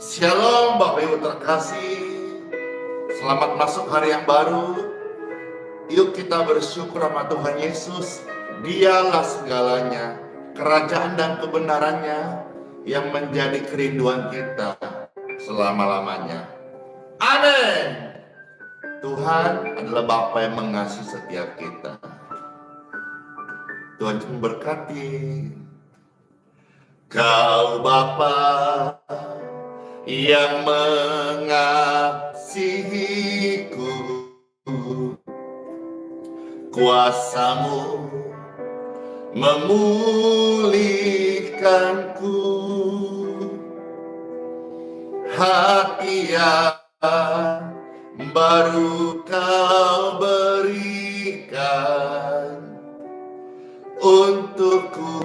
Shalom Bapak Ibu terkasih, selamat masuk hari yang baru. Yuk kita bersyukur sama Tuhan Yesus. Dialah segalanya, kerajaan dan kebenarannya yang menjadi kerinduan kita selama-lamanya. Amin. Tuhan adalah Bapa yang mengasihi setiap kita. Tuhan memberkati. Kau Bapa yang mengasihiku, kuasa-Mu memulihkanku, hati yang baru Kau berikan untukku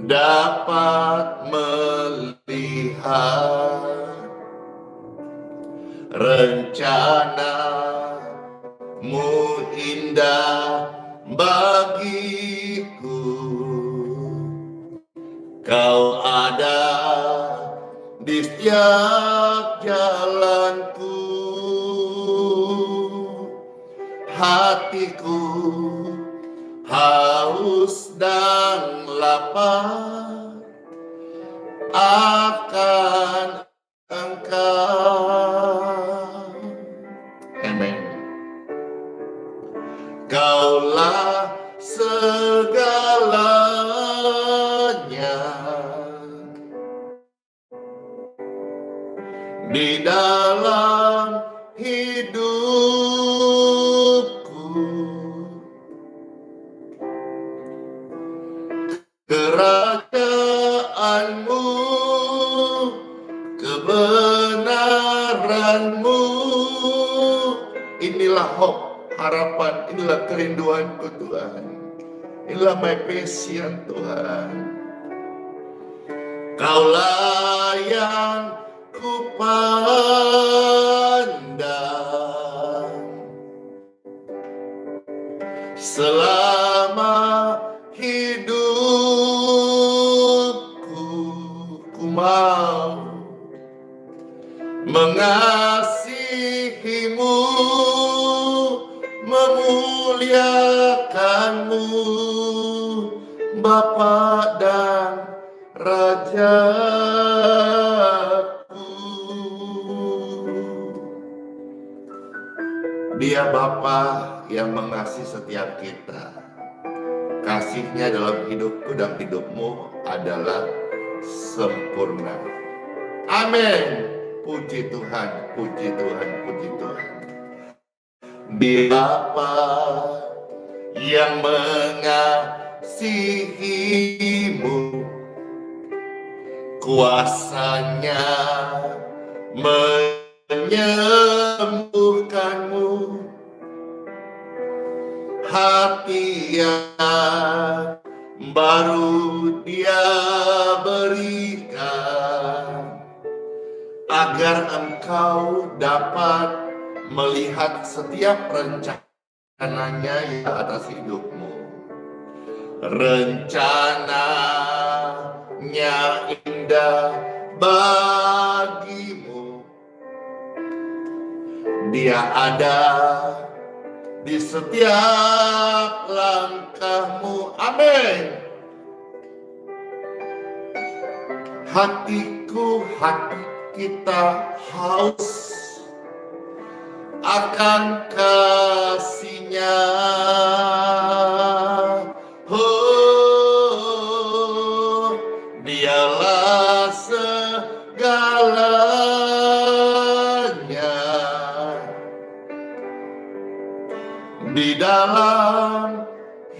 dapat melihat rencana-Mu indah bagiku. Kau ada di setiap jalanku, hatiku haus dan lapar akan Engkau. Amen. Kaulah segalanya di dalam hidupku. Kerajaan-Mu, kebenaran-Mu, inilah hope, harapan, inilah kerinduanku Tuhan. Inilah my passion Tuhan. Kaulah yang kupandang selama hidupku. Ku mau mengasihi-Mu, memuliakan-Mu, Bapa dan Rajaku. Dia Bapa yang mengasihi setiap kita. Kasih-Nya dalam hidupku dan hidupmu adalah sempurna. Amin. Puji Tuhan, puji Tuhan, puji Tuhan. Dia Bapa yang mengasihi-Mu, kuasa-Nya menyembuhkan-Mu, hati yang baru Dia berikan, agar engkau dapat melihat setiap rencananya yang atas hidupmu. Rencananya indah bagimu. Dia ada di setiap langkahmu. Amin. Hatiku, hati kita haus akan kasih-Nya. Oh, Dialah segalanya di dalam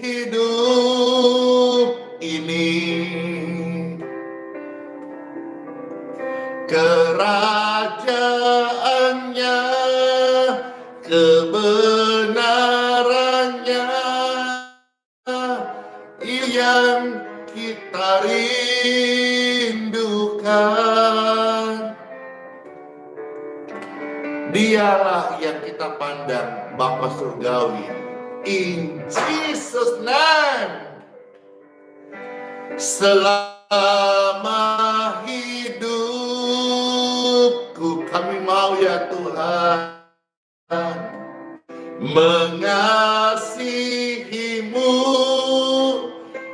hidup ini. Kerajaan-Nya, kebenaran-Nya yang kita rindukan. Dialah yang kita pandang, Bapa Surgawi. In Jesus' name. Selama hidup mengasihimu,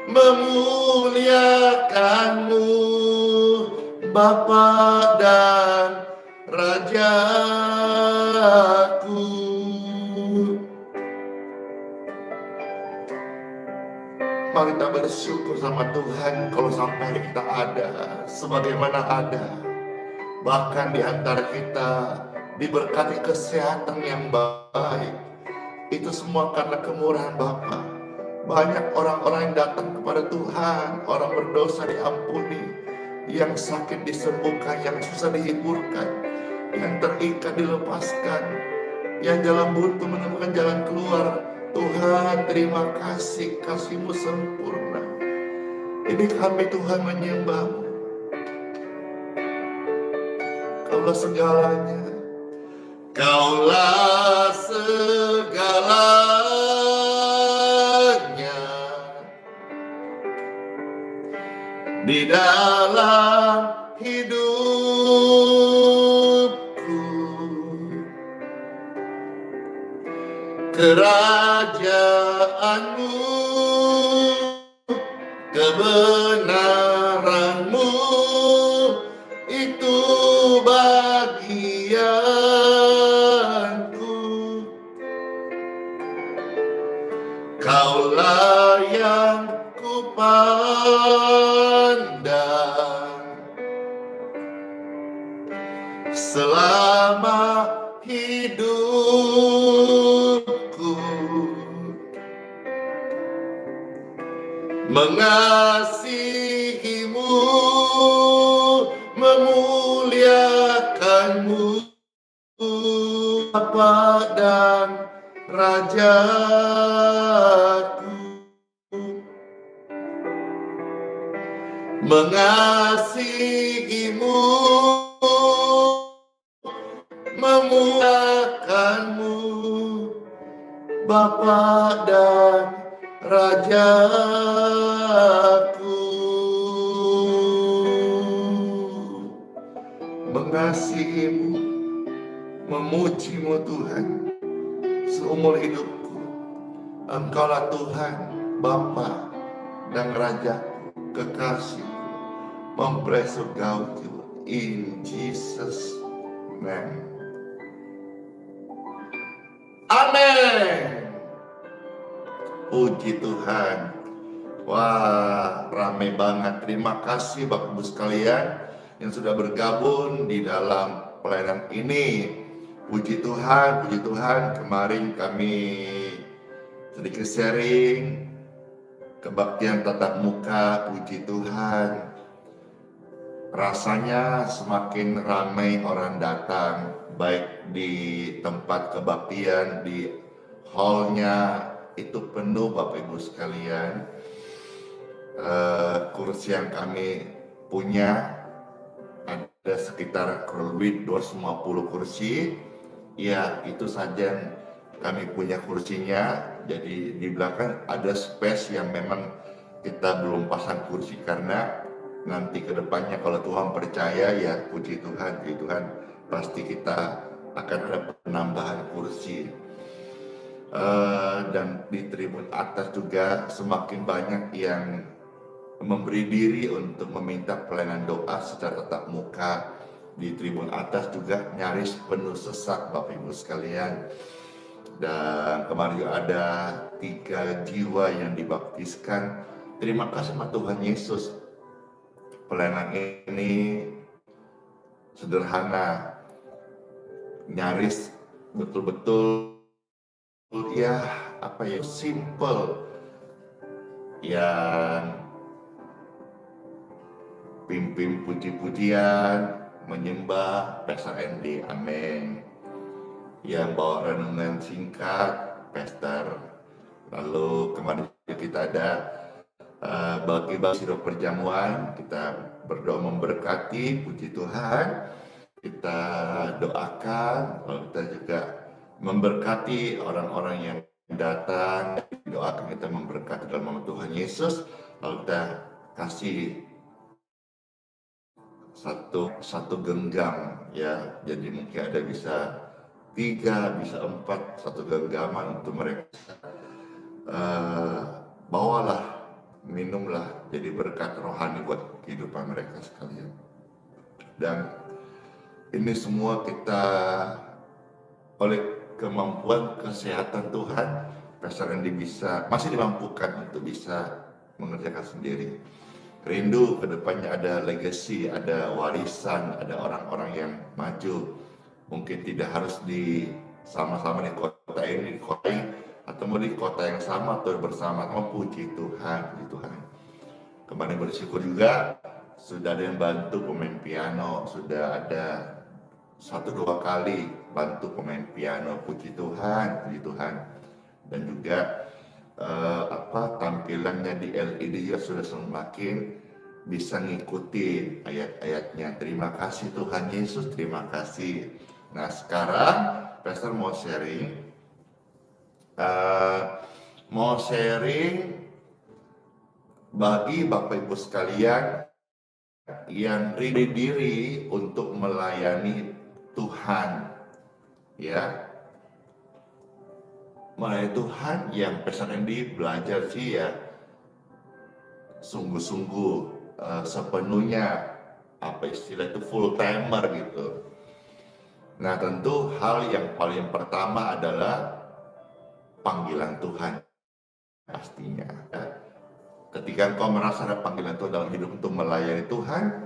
memuliakanmu, Bapa dan Rajaku. Mari kita bersyukur sama Tuhan kalau sampai kita ada, sebagaimana ada. Bahkan di antara kita diberkati kesehatan yang baik. Itu semua karena kemurahan Bapa. Banyak orang-orang yang datang kepada Tuhan, orang berdosa diampuni, yang sakit disembuhkan, yang susah dihiburkan, yang terikat dilepaskan, yang jalan buntu menemukan jalan keluar. Tuhan, terima kasih, kasih-Mu sempurna. Ini kami Tuhan menyembah-Mu. Kaulah segalanya, Kaulah segalanya di dalam hidupku. Kerajaan-Mu, kebenaran-Mu, itu bagianku. Kaulah yang kupandang selama hidupku, mengasihimu, memuliakanmu, Bapa dan Rajaku. Mengasihimu, memuliakanmu, Bapa dan Rajaku. Mengasihimu, memujimu Tuhan seumur hidupku. Engkaulah Tuhan, Bapa dan Rajaku, kekasihku, mempersurgaku in Jesus name. Amin. Puji Tuhan. Wah, ramai banget. Terima kasih Bapak Ibu sekalian yang sudah bergabung di dalam pelayanan ini. Puji Tuhan, puji Tuhan. Kemarin kami sedikit sharing kebaktian tatap muka. Puji Tuhan. Rasanya semakin ramai orang datang, baik di tempat kebaktian, di hallnya itu penuh Bapak Ibu sekalian. Kursi yang kami punya ada sekitar kurang lebih 250 kursi. Ya, itu saja yang kami punya kursinya. Jadi di belakang ada space yang memang kita belum pasang kursi karena nanti ke depannya kalau Tuhan percaya, ya puji Tuhan, pasti kita akan ada penambahan kursi. Dan di tribun atas juga semakin banyak yang memberi diri untuk meminta pelayanan doa secara tatap muka. Di tribun atas juga nyaris penuh sesak Bapak Ibu sekalian. Dan kemarin ada 3 jiwa yang dibaptiskan. Terima kasih sama Tuhan Yesus. Pelayanan ini sederhana, nyaris betul-betul simple, yang pimpin puji-pujian, menyembah, Pastor Andy, amin. Yang bawa renungan singkat, Pastor. Lalu kemarin kita ada bagi-bagi sirup perjamuan, kita berdoa memberkati, puji Tuhan. Kita doakan, lalu kita juga memberkati orang-orang yang datang, doakan kita memberkati dalam nama Tuhan Yesus. Lalu kita kasih satu genggam, ya, jadi mungkin ada bisa 3, bisa 4, satu genggaman untuk mereka. Bawalah, minumlah, jadi berkat rohani buat kehidupan mereka sekalian. Dan ini semua kita oleh kemampuan kesehatan Tuhan, Pastor Andy masih dimampukan untuk bisa mengerjakan sendiri. Rindu kedepannya ada legacy, ada warisan, ada orang-orang yang maju. Mungkin tidak harus sama-sama di kota ini, di kota ini, atau di kota yang sama atau bersama-sama. Puji Tuhan, puji Tuhan. Kemarin bersyukur juga sudah ada yang bantu pemain piano, sudah ada 1-2 kali bantu pemain piano. Puji Tuhan, puji Tuhan. Dan juga tampilannya di LED juga sudah semakin bisa ngikutin ayat-ayatnya. Terima kasih Tuhan Yesus, terima kasih. Nah sekarang Pastor mau sharing bagi Bapak Ibu sekalian yang rindu diri untuk melayani Tuhan, ya. Melayani Tuhan yang Pastor Andy belajar sih ya sungguh-sungguh sepenuhnya, apa istilah itu, full timer gitu. Nah tentu hal yang paling pertama adalah panggilan Tuhan pastinya. Ketika engkau merasa ada panggilan Tuhan dalam hidup untuk melayani Tuhan,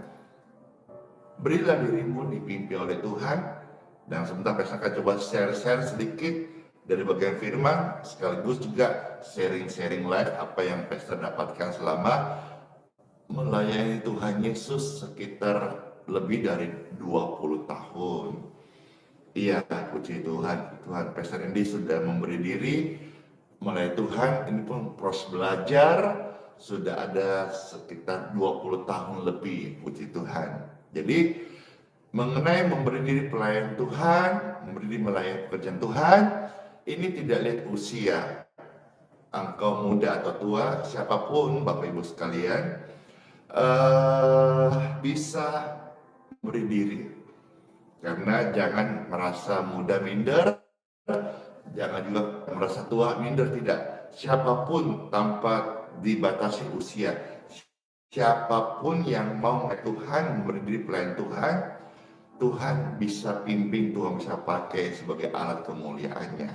berilah dirimu dipimpin oleh Tuhan. Dan sebentar saya akan coba share sedikit dari bagian firman, sekaligus juga sharing live apa yang Pastor dapatkan selama melayani Tuhan Yesus sekitar lebih dari 20 tahun. Iya, puji Tuhan. Tuhan Pastor Andy sudah memberi diri melayani Tuhan. Ini pun proses belajar sudah ada sekitar 20 tahun lebih, puji Tuhan. Jadi mengenai memberi diri pelayan Tuhan, memberi diri melayani pekerjaan Tuhan, ini tidak lihat usia, engkau muda atau tua, siapapun Bapak Ibu sekalian bisa beri diri. Karena jangan merasa muda minder, jangan juga merasa tua minder, tidak. Siapapun tanpa dibatasi usia, siapapun yang mau Tuhan, memberi diri pelayan Tuhan, Tuhan bisa pimpin, Tuhan bisa pakai sebagai alat kemuliaannya.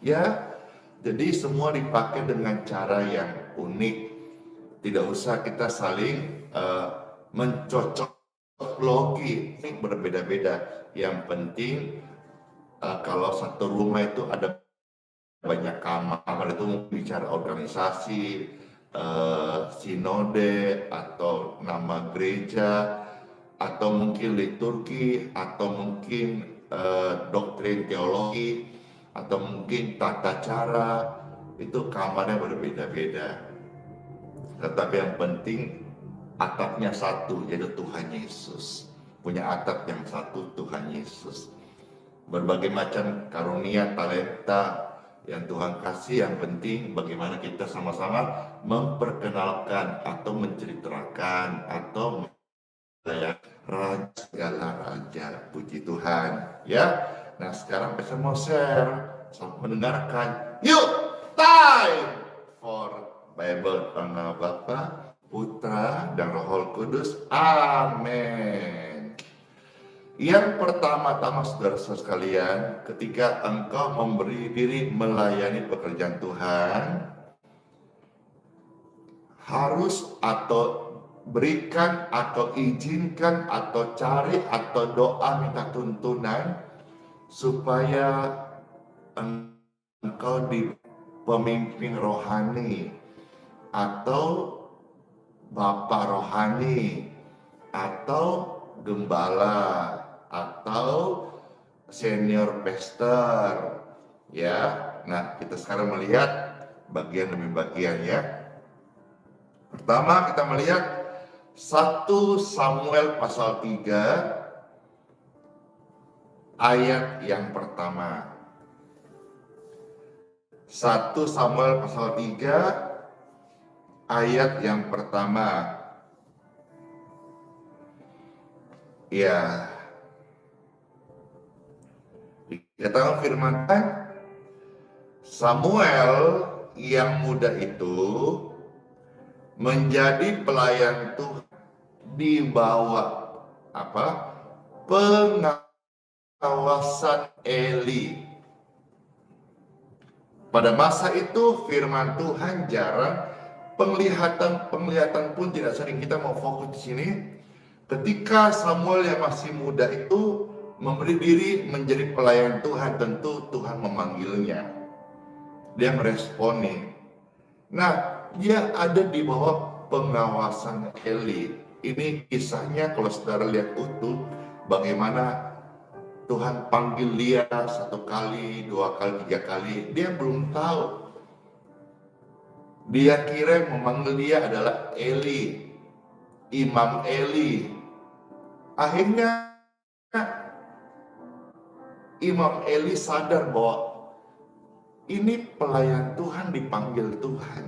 Ya, jadi semua dipakai dengan cara yang unik. Tidak usah kita saling mencocok logi, berbeda-beda. Yang penting kalau satu rumah itu ada banyak kamar, itu bicara organisasi, sinode, atau nama gereja, atau mungkin liturgi, atau mungkin doktrin teologi, atau mungkin tata cara, itu kamarnya berbeda-beda. Tetapi yang penting atapnya satu, yaitu Tuhan Yesus. Punya atap yang satu, Tuhan Yesus. Berbagai macam karunia, talenta yang Tuhan kasih, yang penting bagaimana kita sama-sama memperkenalkan atau menceritakan atau raja segala raja, puji Tuhan, ya. Nah sekarang saya mau share, mendengarkan. Yuk, time for Bible. Nama Bapa, Putra, dan Roh Kudus. Amin. Yang pertama-tama saudara-saudara sekalian, ketika engkau memberi diri melayani pekerjaan Tuhan, harus atau berikan atau izinkan atau cari atau doa minta tuntunan supaya engkau di pemimpin rohani atau bapak rohani atau gembala atau senior pastor, ya. Nah kita sekarang melihat bagian demi bagian, ya. Pertama kita melihat 1 Samuel pasal 3 ayat yang pertama. 1 Samuel pasal 3 ayat yang pertama. Ya, Katakan firman Tuhan, Samuel yang muda itu menjadi pelayan Tuhan di bawah pengawasan Eli. Pada masa itu firman Tuhan jarang, penglihatan pun tidak sering. Kita mau fokus di sini. Ketika Samuel yang masih muda itu memberi diri menjadi pelayan Tuhan, tentu Tuhan memanggilnya. Dia meresponi. Nah, dia ada di bawah pengawasan Eli. Ini kisahnya kalau saudara lihat utuh, bagaimana Tuhan panggil dia 1 kali, 2 kali, 3 kali. Dia belum tahu. Dia kira memanggil dia adalah Eli, Imam Eli. Akhirnya Imam Eli sadar bahwa ini pelayan Tuhan dipanggil Tuhan.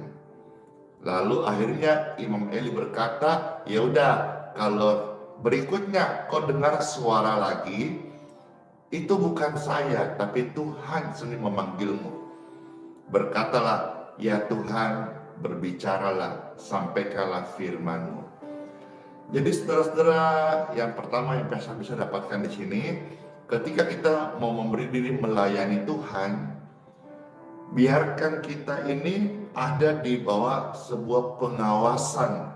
Lalu akhirnya Imam Eli berkata, ya udah, kalau berikutnya kau dengar suara lagi, itu bukan saya, tapi Tuhan sendiri memanggilmu. Berkatalah, ya Tuhan, berbicaralah, sampaikanlah firman-Mu. Jadi saudara-saudara, yang pertama yang bisa dapatkan di sini, ketika kita mau memberi diri melayani Tuhan, biarkan kita ini ada di bawah sebuah pengawasan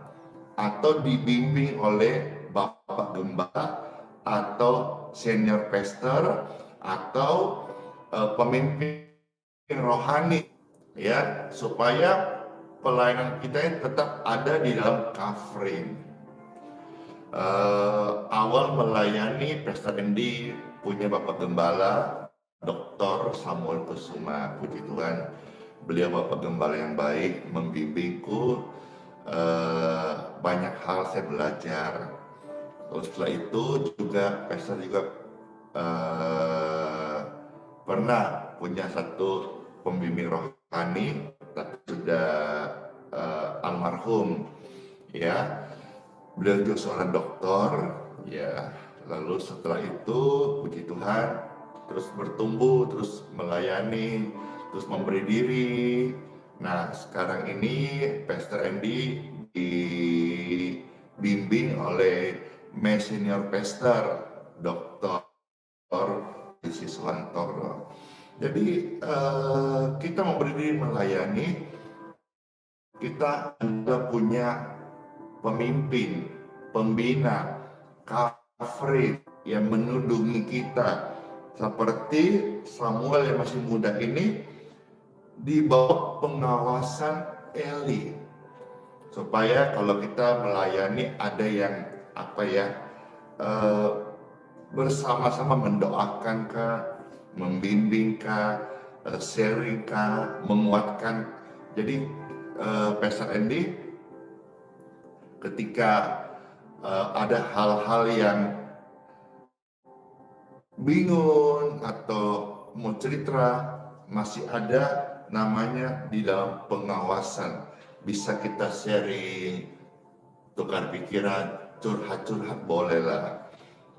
atau dibimbing oleh Bapak Gembala atau senior pastor atau pemimpin rohani, ya, supaya pelayanan kita ini tetap ada di dalam covering. Awal melayani Pastor Andy punya Bapak Gembala Dr. Samuel Kusuma, puji Tuhan, beliau Bapak Gembala yang baik, membimbingku, banyak hal saya belajar. Terus setelah itu juga Pastor juga pernah punya satu pembimbing rohani, tapi sudah almarhum, ya. Beliau juga seorang dokter, ya. Lalu setelah itu, puji Tuhan, terus bertumbuh, terus melayani, terus memberi diri. Nah, sekarang ini Pastor Andy dibimbing oleh senior pastor Dr. Isi Suwantoro. Jadi kita memberi diri melayani, kita punya pemimpin, pembina, coverage yang menudungi kita. Seperti Samuel yang masih muda ini di bawah pengawasan Eli. Supaya kalau kita melayani ada yang bersama-sama mendoakan kah, membimbing kah, sharing kah, menguatkan. Jadi Pastor Andy ketika ada hal-hal yang bingung atau mau cerita, masih ada namanya di dalam pengawasan. Bisa kita sharing, tukar pikiran, curhat-curhat bolehlah.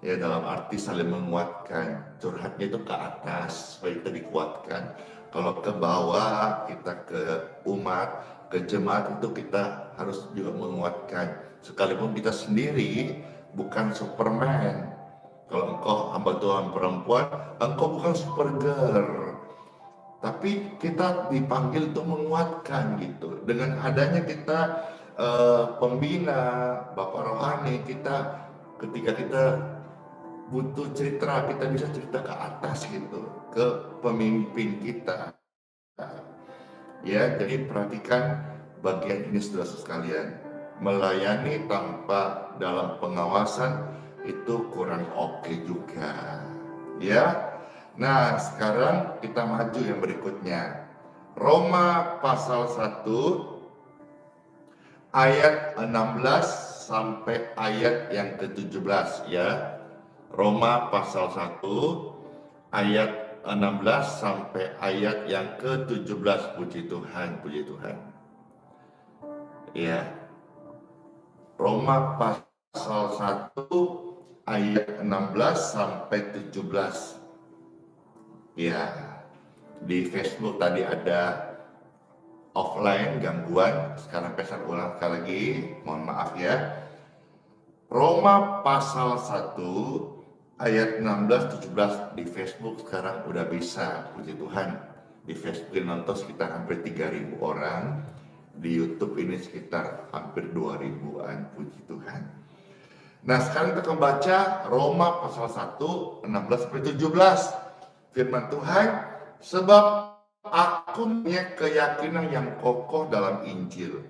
Ya, dalam arti saling menguatkan. Curhatnya itu ke atas supaya kita dikuatkan. Kalau ke bawah, kita ke umat, ke jemaat, itu kita harus juga menguatkan. Sekalipun kita sendiri bukan Superman. Kalau engkau hamba Tuhan perempuan, engkau bukan Supergirl. Tapi kita dipanggil untuk menguatkan gitu. Dengan adanya kita pembina, Bapak Rohani, kita ketika kita butuh cerita, kita bisa cerita ke atas gitu, ke pemimpin kita. Ya, jadi perhatikan bagian ini saudara sekalian. Melayani tanpa dalam pengawasan itu kurang oke juga. Ya. Nah, sekarang kita maju yang berikutnya. Roma pasal 1 ayat 16 sampai ayat yang ke-17 ya. Roma pasal 1 ayat 16 sampai ayat yang ke-17. Puji Tuhan, puji Tuhan. Ya. Roma pasal 1 ayat 16 sampai 17. Ya, di Facebook tadi ada offline gangguan, sekarang pesan ulang sekali lagi, mohon maaf ya. Roma pasal 1 ayat 16-17 di Facebook sekarang udah bisa, puji Tuhan. Di Facebook yang nonton sekitar hampir 3.000 orang, di YouTube ini sekitar hampir 2.000-an, puji Tuhan. Nah sekarang kita akan baca Roma pasal 1 16-17. Firman Tuhan, sebab aku punya keyakinan yang kokoh dalam Injil.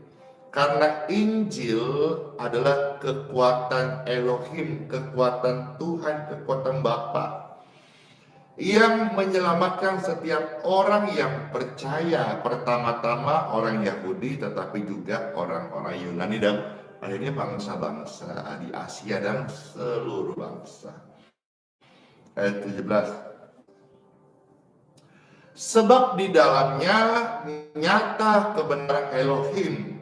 Karena Injil adalah kekuatan Elohim, kekuatan Tuhan, kekuatan Bapa yang menyelamatkan setiap orang yang percaya, pertama-tama orang Yahudi tetapi juga orang-orang Yunani dan akhirnya bangsa-bangsa di Asia dan seluruh bangsa. Ayat 17. Sebab di dalamnya nyata kebenaran Elohim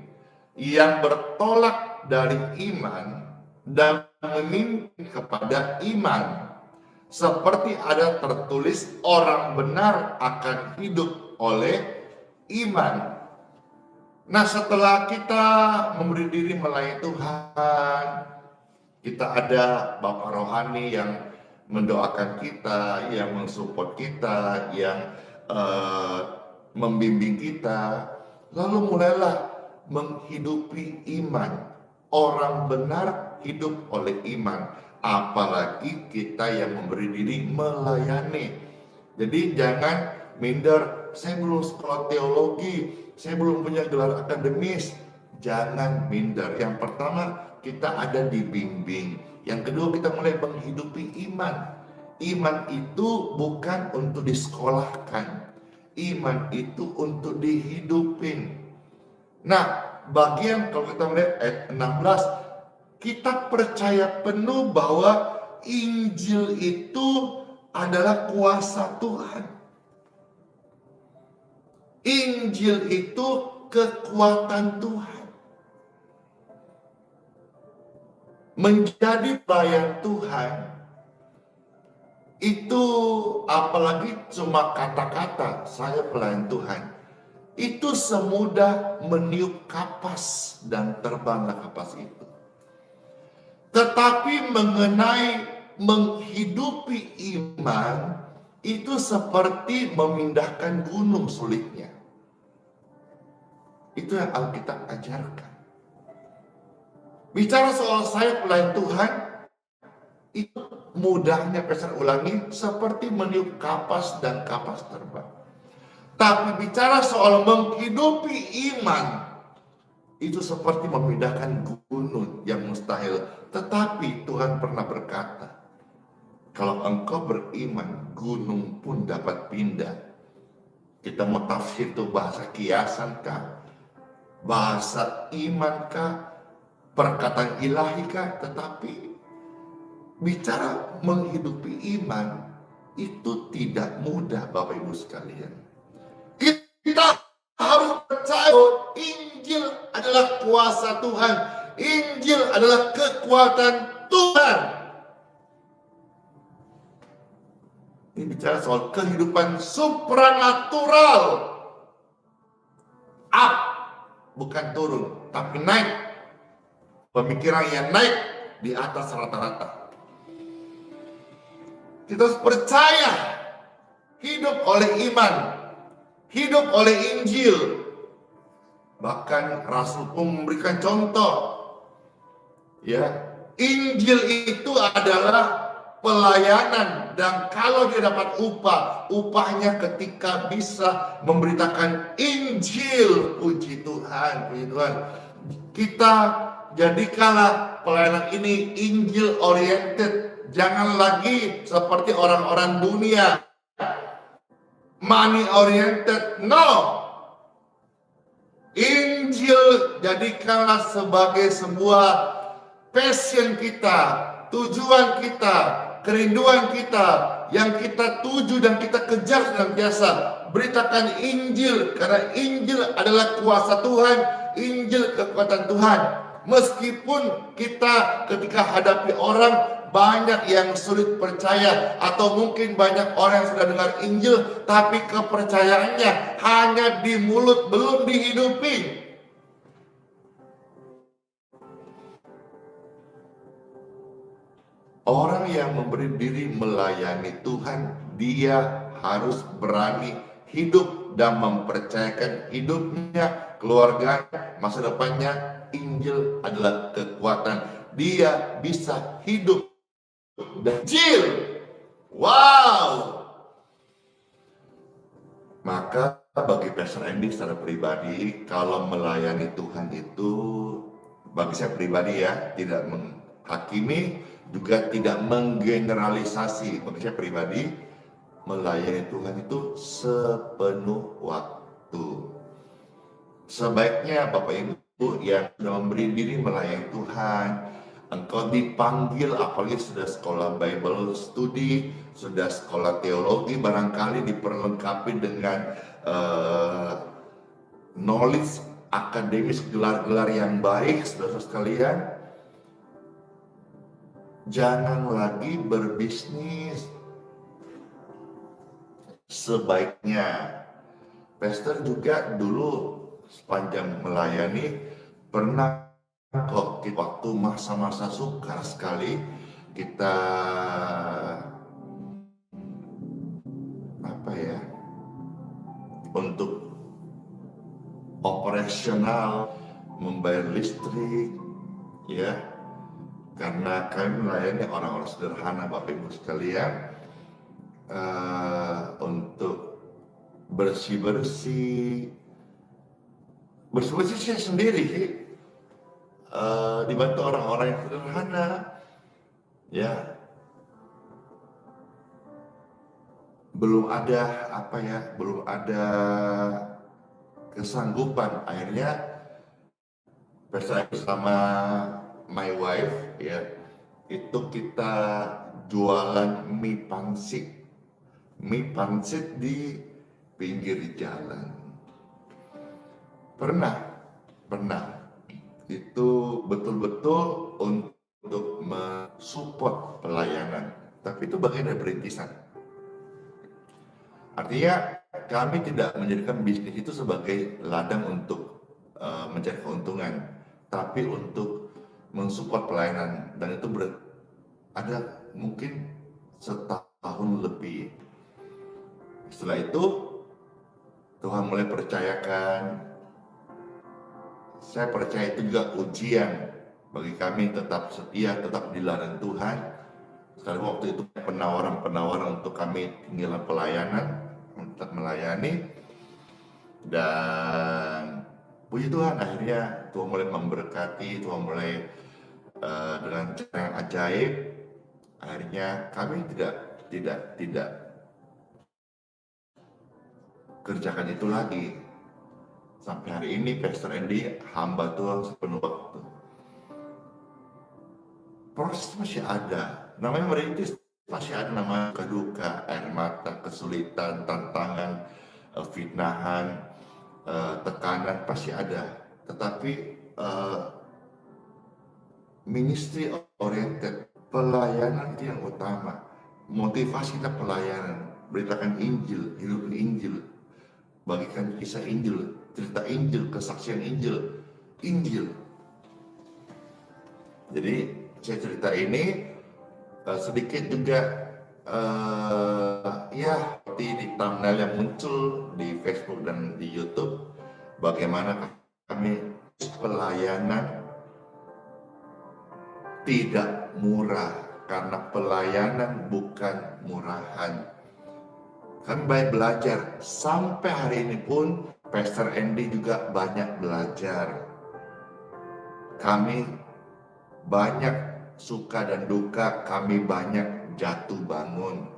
yang bertolak dari iman dan memimpin kepada iman, seperti ada tertulis orang benar akan hidup oleh iman. Nah setelah kita memberi diri melayani Tuhan, kita ada Bapak Rohani yang mendoakan kita, yang mensupport kita, yang membimbing kita, lalu mulailah menghidupi iman. Orang benar hidup oleh iman, apalagi kita yang memberi diri melayani. Jadi jangan minder, saya belum sekolah teologi, saya belum punya gelar akademis. Jangan minder. Yang pertama, kita ada dibimbing. Yang kedua, kita mulai menghidupi iman. Iman itu bukan untuk disekolahkan, iman itu untuk dihidupin. Nah, bagian kalau kita melihat ayat 16, kita percaya penuh bahwa Injil itu adalah kuasa Tuhan. Injil itu kekuatan Tuhan. Menjadi pelayan Tuhan itu apalagi cuma kata-kata saya pelayan Tuhan, itu semudah meniup kapas dan terbanglah kapas itu. Tetapi mengenai menghidupi iman, itu seperti memindahkan gunung sulitnya. Itu yang Alkitab ajarkan. Bicara soal saya pelayan Tuhan, itu mudahnya pesan ulangi seperti meniup kapas dan kapas terbang. Tapi bicara soal menghidupi iman, itu seperti memindahkan gunung yang mustahil. Tetapi Tuhan pernah berkata, kalau engkau beriman, gunung pun dapat pindah. Kita mau tafsir itu bahasa kiasan kah? Bahasa iman kah? Perkataan ilahi kah? Tetapi bicara menghidupi iman itu tidak mudah, Bapak Ibu sekalian. Kita harus percaya bahwa Injil adalah kuasa Tuhan. Injil adalah kekuatan Tuhan. Ini bicara soal kehidupan supranatural. Up, bukan turun, tapi naik. Pemikiran yang naik di atas rata-rata. Kita harus percaya, hidup oleh iman, hidup oleh Injil. Bahkan Rasul pun memberikan contoh. Ya, Injil itu adalah pelayanan, dan kalau dia dapat upah, upahnya ketika bisa memberitakan Injil. Puji Tuhan, puji Tuhan. Kita jadikanlah pelayanan ini Injil oriented. Jangan lagi seperti orang-orang dunia, money oriented. No, Injil jadikanlah sebagai sebuah passion kita, tujuan kita, kerinduan kita, yang kita tuju dan kita kejar senantiasa. Beritakan Injil, karena Injil adalah kuasa Tuhan, Injil kekuatan Tuhan. Meskipun kita ketika hadapi orang banyak yang sulit percaya, atau mungkin banyak orang yang sudah dengar Injil tapi kepercayaannya hanya di mulut, belum dihidupi. Orang yang memberi diri melayani Tuhan, dia harus berani hidup dan mempercayakan hidupnya, keluarganya, masa depannya. Injil adalah kekuatan. Dia bisa hidup dan Injil. Wow. Maka bagi Pastor Andy secara pribadi, kalau melayani Tuhan itu, bagi saya pribadi ya, tidak menghakimi, juga tidak menggeneralisasi. Bagi saya pribadi, melayani Tuhan itu sepenuh waktu. Sebaiknya Bapak Ibu yang sudah memberi diri melayani Tuhan, engkau dipanggil, apalagi sudah sekolah Bible Study, sudah sekolah teologi, barangkali diperlengkapi dengan knowledge akademis, gelar-gelar yang baik, saudara sekalian. Jangan lagi berbisnis. Sebaiknya, Pastor juga dulu sepanjang melayani pernah kok waktu masa-masa sukar sekali kita untuk operasional, membayar listrik, ya, karena kami melayani orang-orang sederhana, Bapak Ibu sekalian, untuk bersih-bersih saya sendiri, dibantu orang-orang yang sederhana, ya. Belum ada kesanggupan, akhirnya bersama my wife, ya, itu kita jualan mie pangsit di pinggir jalan. Pernah itu betul-betul untuk mensupport pelayanan, tapi itu bagian dari perintisan. Artinya kami tidak menjadikan bisnis itu sebagai ladang untuk mencari keuntungan, tapi untuk mensupport pelayanan, dan itu ada mungkin setahun lebih. Setelah itu Tuhan mulai percayakan, saya percaya itu juga ujian bagi kami tetap setia, tetap di ladang Tuhan. Sekali waktu itu penawaran untuk kami tinggal pelayanan, untuk melayani, dan puji Tuhan akhirnya Tuhan mulai memberkati, Tuhan mulai dengan cara yang ajaib. Akhirnya kami tidak kerjakan itu lagi. Sampai hari ini Pastor Andy hamba Tuhan sepenuh waktu. Proses masih ada, namanya merintis masih ada, namanya keduka, air mata, kesulitan, tantangan, fitnahan, tekanan pasti ada. Tetapi ministry oriented, pelayanan itu yang utama. Motivasi kita pelayanan, beritakan Injil, hidup Injil, bagikan kisah Injil, cerita Injil, kesaksian Injil. Jadi saya cerita ini sedikit juga ya seperti di thumbnail yang muncul di Facebook dan di YouTube, bagaimana kami pelayanan tidak murah, karena pelayanan bukan murahan. Kami banyak belajar, sampai hari ini pun Pastor Andy juga banyak belajar. Kami banyak suka dan duka, kami banyak jatuh bangun.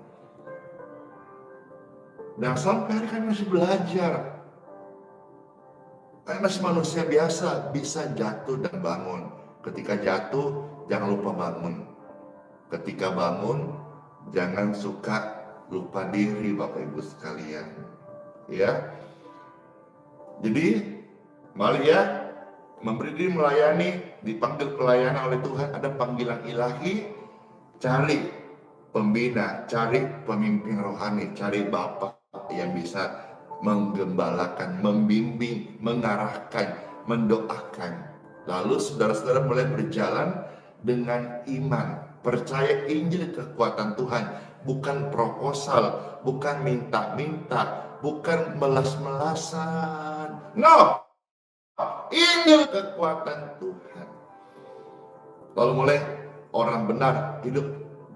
Dan sampai hari kami masih belajar. Kami masih manusia biasa, bisa jatuh dan bangun. Ketika jatuh, jangan lupa bangun. Ketika bangun, jangan suka lupa diri, Bapak Ibu sekalian. Ya. Jadi, mari ya, memberi diri melayani, dipanggil pelayanan oleh Tuhan, ada panggilan ilahi, cari pembina, cari pemimpin rohani, cari bapak yang bisa menggembalakan, membimbing, mengarahkan, mendoakan. Lalu saudara-saudara mulai berjalan dengan iman, percaya Injil kekuatan Tuhan, bukan proposal, bukan minta-minta, bukan melas-melasan. No, Injil kekuatan Tuhan. Lalu mulai orang benar hidup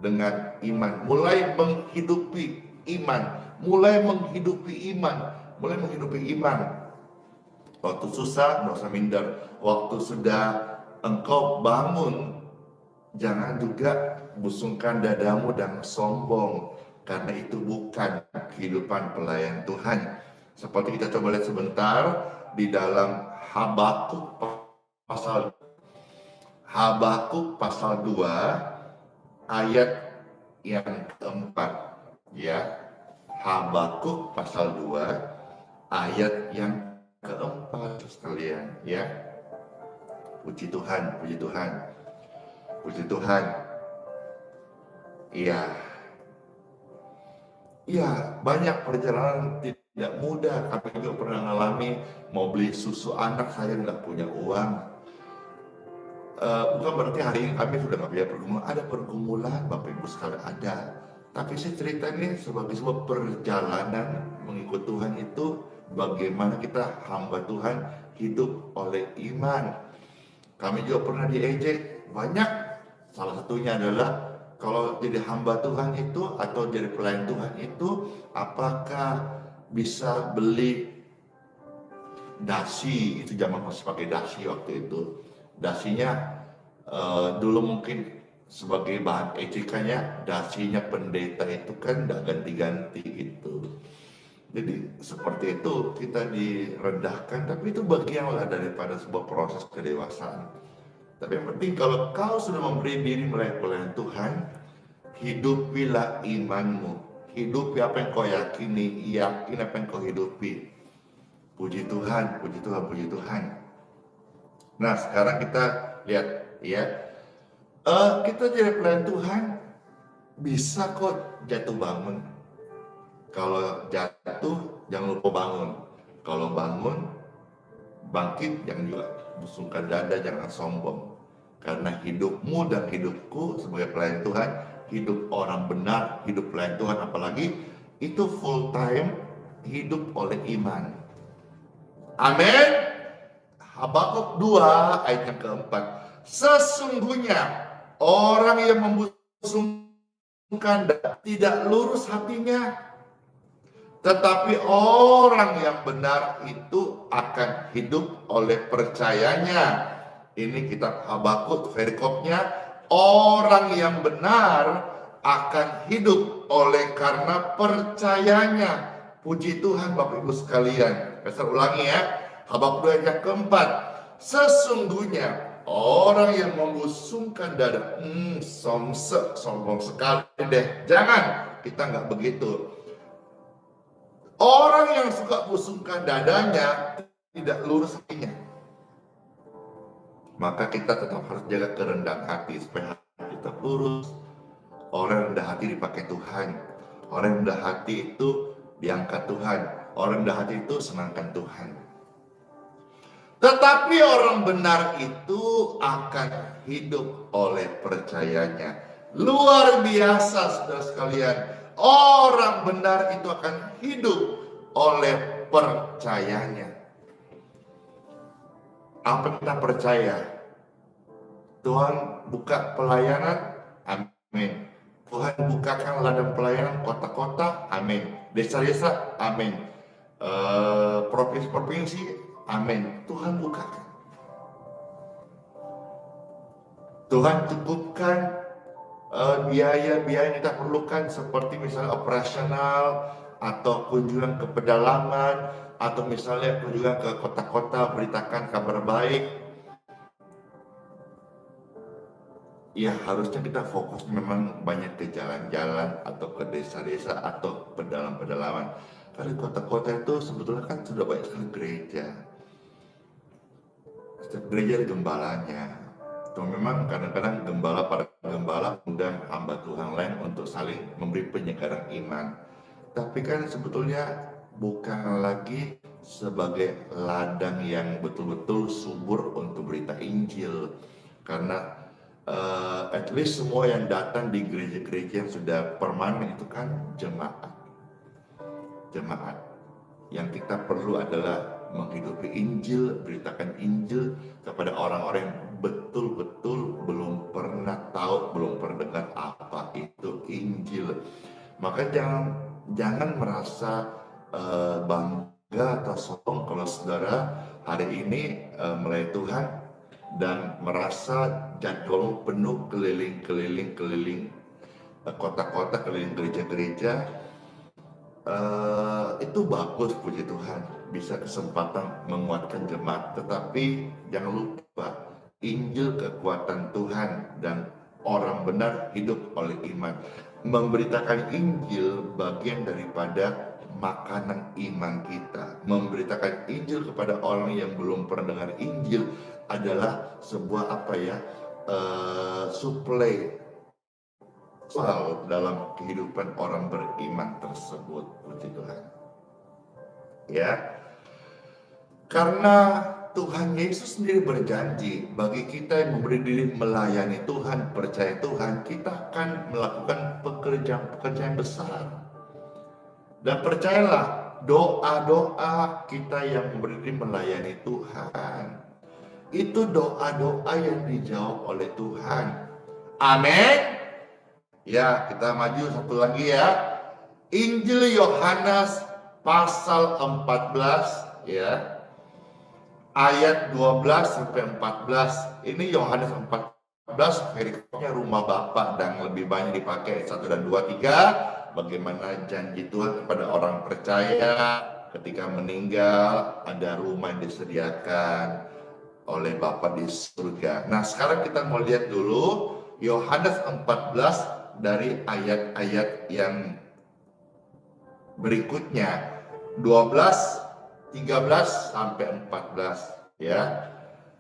dengan iman, mulai menghidupi iman, mulai menghidupi iman. Waktu susah, nggak usah minder. Waktu sudah engkau bangun, jangan juga busungkan dadamu dan sombong, karena itu bukan kehidupan pelayan Tuhan. Seperti kita coba lihat sebentar di dalam Habakuk pasal 2 ayat yang keempat, ya. Habakuk pasal 2 ayat yang keempat sekalian, ya. Puji Tuhan, puji Tuhan, puji Tuhan. Iya, banyak perjalanan tidak mudah. Kami juga pernah mengalami mau beli susu anak, saya nggak punya uang. Bukan berarti hari ini kami sudah nggak punya pergumulan. Ada pergumulan, Bapak Ibu sekalian, ada. Tapi saya cerita ini sebagai sebuah perjalanan mengikut Tuhan itu, bagaimana kita hamba Tuhan hidup oleh iman. Kami juga pernah diejek banyak. Salah satunya adalah kalau jadi hamba Tuhan itu atau jadi pelayan Tuhan itu, apakah bisa beli dasi? Itu zaman masih pakai dasi waktu itu. Dasinya dulu mungkin sebagai bahan ejekannya, dasinya pendeta itu kan tidak ganti-ganti gitu. Jadi seperti itu kita direndahkan, tapi itu bagian lah daripada sebuah proses kedewasaan. Tapi yang penting kalau kau sudah memberi diri melayani pelayan Tuhan, hidupilah imanmu, hidupi apa yang kau yakini, yakin apa yang kau hidupi. Puji Tuhan, puji Tuhan, puji Tuhan. Nah sekarang kita lihat, ya, kita jadi pelayan Tuhan bisa kok jatuh bangun. Kalau jatuh jangan lupa bangun. Kalau bangun bangkit, jangan juga busungkan dada, jangan sombong. Karena hidupmu dan hidupku sebagai pelayan Tuhan, hidup orang benar, hidup pelayan Tuhan apalagi, itu full time hidup oleh iman. Amin. Habakuk 2 ayat yang keempat. Sesungguhnya orang yang membusungkan dada tidak lurus hatinya, tetapi orang yang benar itu akan hidup oleh percayanya. Ini kitab Habakuk, perikopnya, orang yang benar akan hidup oleh karena percayanya. Puji Tuhan Bapak Ibu sekalian. Saya ulangi ya, Habakuk 2 ayat yang keempat. Sesungguhnya orang yang membusungkan dada, sombong sekali deh. Jangan, kita nggak begitu. Orang yang suka busungkan dadanya tidak lurus hatinya. Maka kita tetap harus jaga kerendahan hati supaya hati kita lurus. Orang rendah hati dipakai Tuhan. Orang rendah hati itu diangkat Tuhan. Orang rendah hati itu senangkan Tuhan. Tetapi orang benar itu akan hidup oleh percayanya. Luar biasa saudara sekalian. Orang benar itu akan hidup oleh percayanya. Apa yang kita percaya? Tuhan buka pelayanan, amin. Tuhan bukakan ladang pelayanan kota-kota, amin. Desa-desa, amin. Provinsi-provinsi, amin. Tuhan bukakan. Tuhan cukupkan biaya-biaya yang kita perlukan, seperti misalnya operasional atau kunjungan ke pedalaman, atau misalnya kunjungan ke kota-kota beritakan kabar baik. Ya harusnya kita fokus memang banyak ke jalan-jalan atau ke desa-desa atau pedalaman-pedalaman. Karena kota-kota itu sebetulnya kan sudah banyak sekali gereja. setiap gereja ada gembalanya. Cuma memang kadang-kadang para gembala undang hamba Tuhan lain untuk saling memberi penyegaran iman. Tapi kan sebetulnya bukan lagi sebagai ladang yang betul-betul subur untuk berita Injil. Karena at least semua yang datang di gereja-gereja yang sudah permanen itu kan jemaat. Yang kita perlu adalah menghidupi Injil, beritakan Injil kepada orang-orang yang betul-betul belum pernah tahu, belum pernah dengar apa itu Injil. Maka jangan merasa bangga atau sombong kalau saudara hari ini melayani Tuhan dan merasa jadwal penuh keliling kota-kota, keliling gereja-gereja. Itu bagus, puji Tuhan, bisa kesempatan menguatkan jemaat, tetapi jangan lupa Injil kekuatan Tuhan dan orang benar hidup oleh iman. Memberitakan Injil bagian daripada makanan iman kita. Memberitakan Injil kepada orang yang belum pernah dengar Injil adalah sebuah suplai dalam kehidupan orang beriman tersebut, puji Tuhan. Ya, karena Tuhan Yesus sendiri berjanji bagi kita yang memberi diri melayani Tuhan, percaya Tuhan, kita akan melakukan pekerjaan besar. Dan percayalah, doa-doa kita yang memberi diri melayani Tuhan, itu doa-doa yang dijawab oleh Tuhan. Amin. Ya, kita maju satu lagi ya. Injil Yohanes pasal 14 ya. Ayat 12 sampai 14. Ini Yohanes 14 perikopnya rumah Bapa dan lebih banyak dipakai 1 dan 2, 3. Bagaimana janji Tuhan kepada orang percaya ketika meninggal ada rumah yang disediakan oleh Bapa di surga. Nah, sekarang kita mau lihat dulu Yohanes 14 dari ayat-ayat yang berikutnya 12, 13 sampai 14 ya.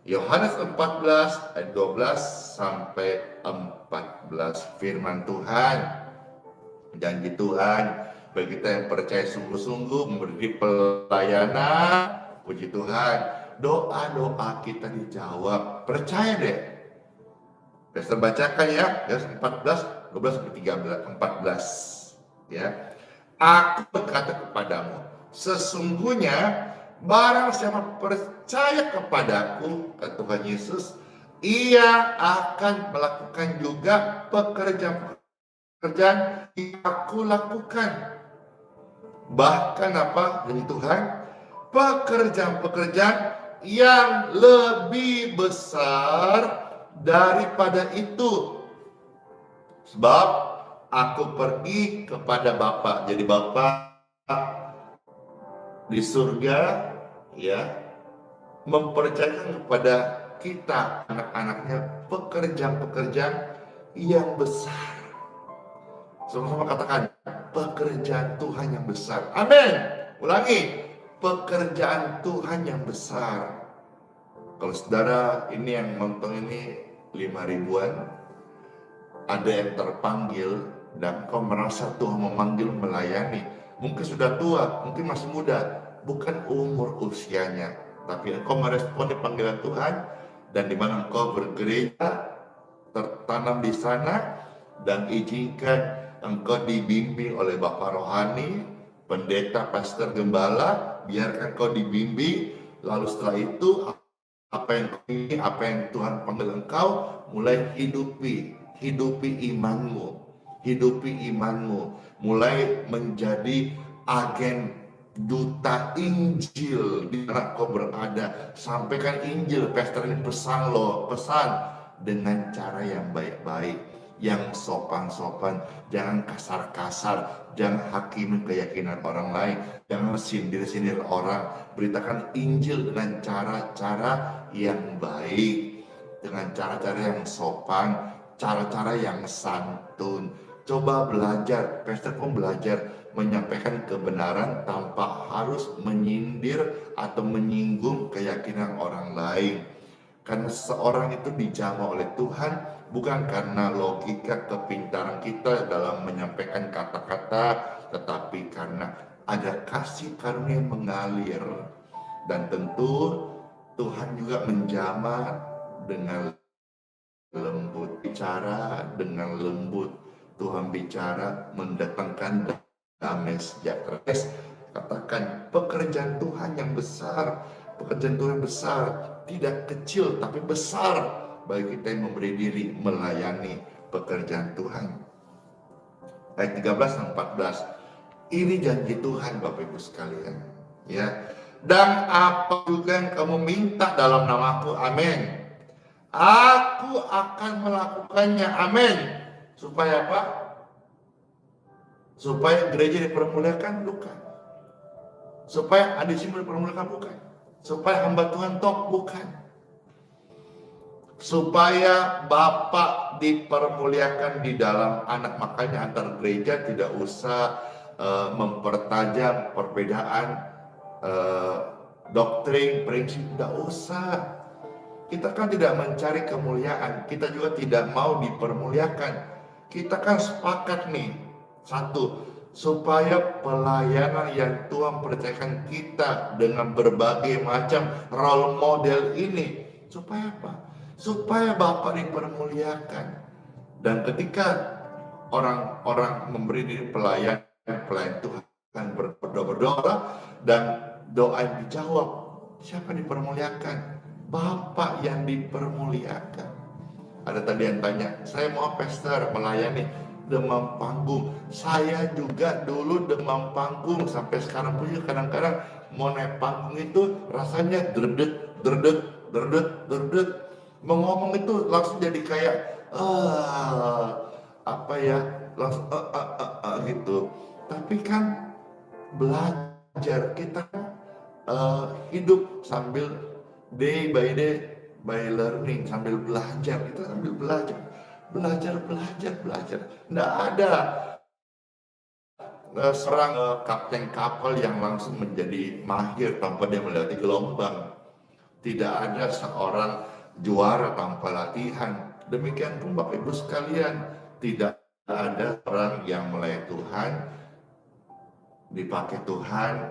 Yohanes 14 ayat 12 sampai 14, firman Tuhan, janji Tuhan bagi kita yang percaya sungguh-sungguh memberi pelayanan. Puji Tuhan, doa-doa kita dijawab, percaya deh. Saya bacakan ya, Yohanes 14 12 sampai 13, 14 ya. Aku berkata kepadamu, sesungguhnya barang siapa percaya kepadaku, kata Tuhan Yesus, ia akan melakukan juga pekerjaan yang aku lakukan. Bahkan apa dari Tuhan? Pekerjaan-pekerjaan yang lebih besar daripada itu. Sebab aku pergi kepada Bapa. Jadi Bapa di surga ya mempercayakan kepada kita anak-anaknya pekerjaan-pekerjaan yang besar. Sama-sama katakan, pekerjaan Tuhan yang besar. Amin. Ulangi, pekerjaan Tuhan yang besar. Kalau saudara ini yang nonton ini 5.000-an, ada yang terpanggil dan kau merasa Tuhan memanggil melayani, mungkin sudah tua, mungkin masih muda, bukan umur usianya, tapi engkau merespon panggilan Tuhan dan di mana engkau bergereja, tertanam di sana, dan izinkan engkau dibimbing oleh Bapak rohani, pendeta, pastor, gembala, biarkan engkau dibimbing, lalu setelah itu apa yang Tuhan panggil engkau, mulai hidupi imanmu, mulai menjadi agen duta Injil di mana kau berada. Sampaikan Injil, pastor ini pesan dengan cara yang baik-baik, yang sopan-sopan, jangan kasar-kasar, jangan hakimi keyakinan orang lain, jangan sindir-sindir orang. Beritakan Injil dengan cara-cara yang baik, dengan cara-cara yang sopan, cara-cara yang santun. Coba belajar, pastor pun belajar menyampaikan kebenaran tanpa harus menyindir atau menyinggung keyakinan orang lain. Karena seseorang itu dijamah oleh Tuhan bukan karena logika kepintaran kita dalam menyampaikan kata-kata, tetapi karena ada kasih karunia yang mengalir. Dan tentu Tuhan juga menjamah dengan lembut, bicara dengan lembut. Tuhan bicara mendatangkan damai sejahtera. Katakan pekerjaan Tuhan yang besar, pekerjaan Tuhan besar, tidak kecil tapi besar bagi kita yang memberi diri melayani pekerjaan Tuhan. Ayat 13 dan 14. Ini janji Tuhan Bapak Ibu sekalian, ya. Dan apa juga yang kamu minta dalam namaku, amin, aku akan melakukannya, amin. Supaya apa? Supaya gereja dipermuliakan, bukan. Supaya adisimu dipermuliakan, bukan. Supaya hamba Tuhan top, bukan. Supaya Bapak dipermuliakan di dalam anak. Makanya antar gereja tidak usah mempertajam perbedaan doktrin, prinsip, tidak usah. Kita kan tidak mencari kemuliaan, kita juga tidak mau dipermuliakan. Kita kan sepakat nih, satu, supaya pelayanan yang Tuhan percayakan kita dengan berbagai macam role model ini, supaya apa? Supaya Bapa dipermuliakan. Dan ketika orang-orang memberi diri pelayan Tuhan berdoa dan doa yang dijawab, siapa dipermuliakan? Bapak yang dipermuliakan. Ada tadi yang tanya, saya mau pastor melayani demam panggung. Saya juga dulu demam panggung, sampai sekarang pun kadang-kadang mau naik panggung itu rasanya derdet, derdet, derdet, derdet. Mau ngomong itu langsung jadi kayak apa ya, langsung gitu. Tapi kan belajar, kita hidup sambil day by day by learning, sambil belajar, kita sambil belajar. Nggak ada seorang kapten kapal yang langsung menjadi mahir tanpa dia melewati gelombang. Tidak ada seorang juara tanpa latihan. Demikian pun Bapak Ibu sekalian, tidak ada orang yang melayani Tuhan, dipakai Tuhan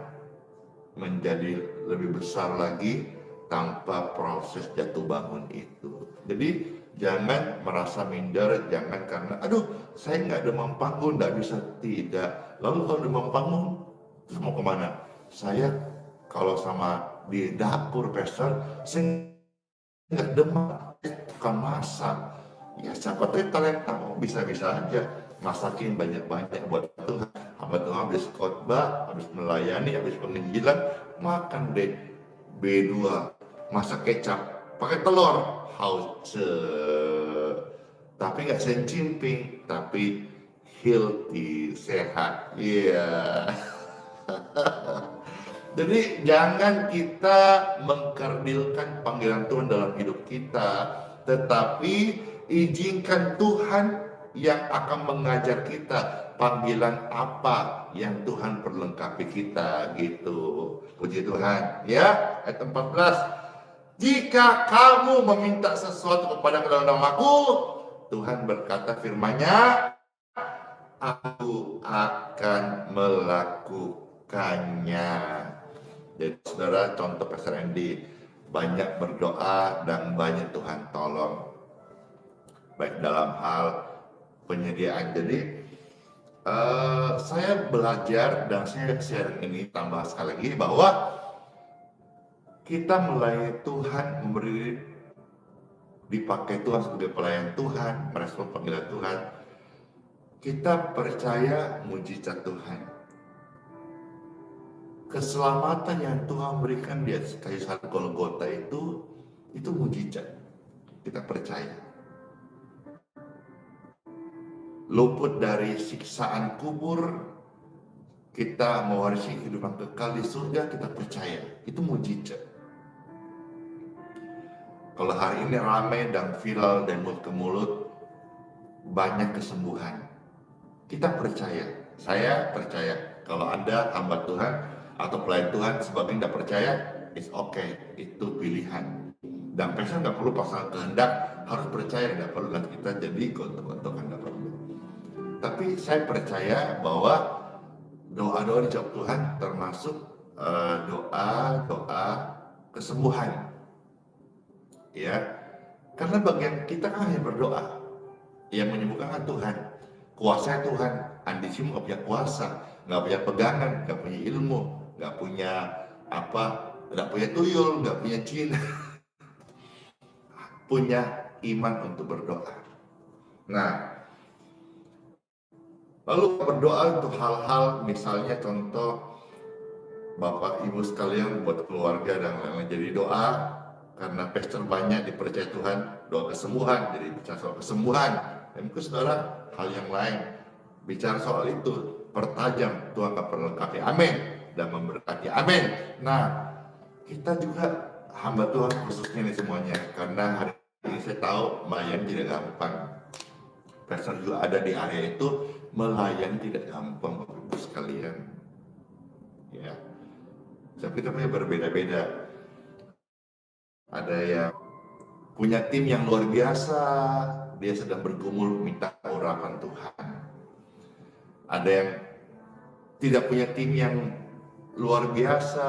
menjadi lebih besar lagi tanpa proses jatuh bangun itu. Jadi jangan merasa minder, jangan karena aduh saya nggak demam panggung, nggak bisa, tidak. Lalu kalau demam panggung terus mau kemana? Saya kalau sama di dapur pastor, saya nggak demam, bukan masak. Ya siapa tahu talenta bisa-bisa aja masakin banyak-banyak buat Tuhan. Hamba Tuhan habis khotbah, habis melayani, habis penginjilan, makan deh B2 masak kecap pakai telur, haus, tapi nggak sencimping, tapi healthy, sehat, iya. Jadi jangan kita mengkerdilkan panggilan Tuhan dalam hidup kita, tetapi izinkan Tuhan yang akan mengajar kita panggilan apa yang Tuhan perlengkapi kita, gitu. Puji Tuhan, ya. Ayat 14. Jika kamu meminta sesuatu kepada dalam namaku, Tuhan berkata firman-Nya, aku akan melakukannya. Jadi saudara, contoh Pastor Andy, banyak berdoa dan banyak Tuhan tolong, baik dalam hal penyediaan. Jadi saya belajar dan saya share ini tambah sekali lagi bahwa kita melayani Tuhan, memberi, dipakai Tuhan sebagai pelayan Tuhan, merespon panggilan Tuhan. Kita percaya mujizat Tuhan. Keselamatan yang Tuhan berikan di atas kayu salib Golgota itu mujizat. Kita percaya. Luput dari siksaan kubur, kita mewarisi kehidupan kekal di surga, kita percaya. Itu mujizat. Kalau hari ini ramai dan viral dan mulut ke mulut, banyak kesembuhan. Kita percaya, saya percaya. Kalau Anda hamba Tuhan atau pelayan Tuhan sebagian tidak percaya, it's okay, itu pilihan. Dan pastor nggak perlu pasal kehendak, harus percaya, nggak perlu nanti kita jadi gontok-gontokan, nggak perlu. Tapi saya percaya bahwa doa-doa dijawab Tuhan termasuk doa-doa kesembuhan, ya. Karena bagian kita kan hanya berdoa, yang menyembuhkan kan Tuhan, kuasa Tuhan. Andi sih nggak punya kuasa, nggak punya pegangan, nggak punya ilmu, nggak punya nggak punya tuyul, nggak punya jin, punya iman untuk berdoa. Nah, lalu berdoa untuk hal-hal, misalnya contoh Bapak Ibu sekalian buat keluarga dan lain-lain, jadi doa karena pastor banyak dipercaya Tuhan, doa kesembuhan, jadi bicara soal kesembuhan. Dan mungkin saudara hal yang lain bicara soal itu, pertajam, Tuhan akan perlengkapi, amin, dan memberkati, amin. Nah, kita juga hamba Tuhan khususnya nih semuanya, karena hari ini saya tahu melayani tidak gampang. Pastor juga ada di area itu, melayani tidak gampang Bapak Ibu sekalian, ya. Tapi kita punya berbeda-beda. Ada yang punya tim yang luar biasa, dia sedang bergumul minta urapan Tuhan. Ada yang tidak punya tim yang luar biasa,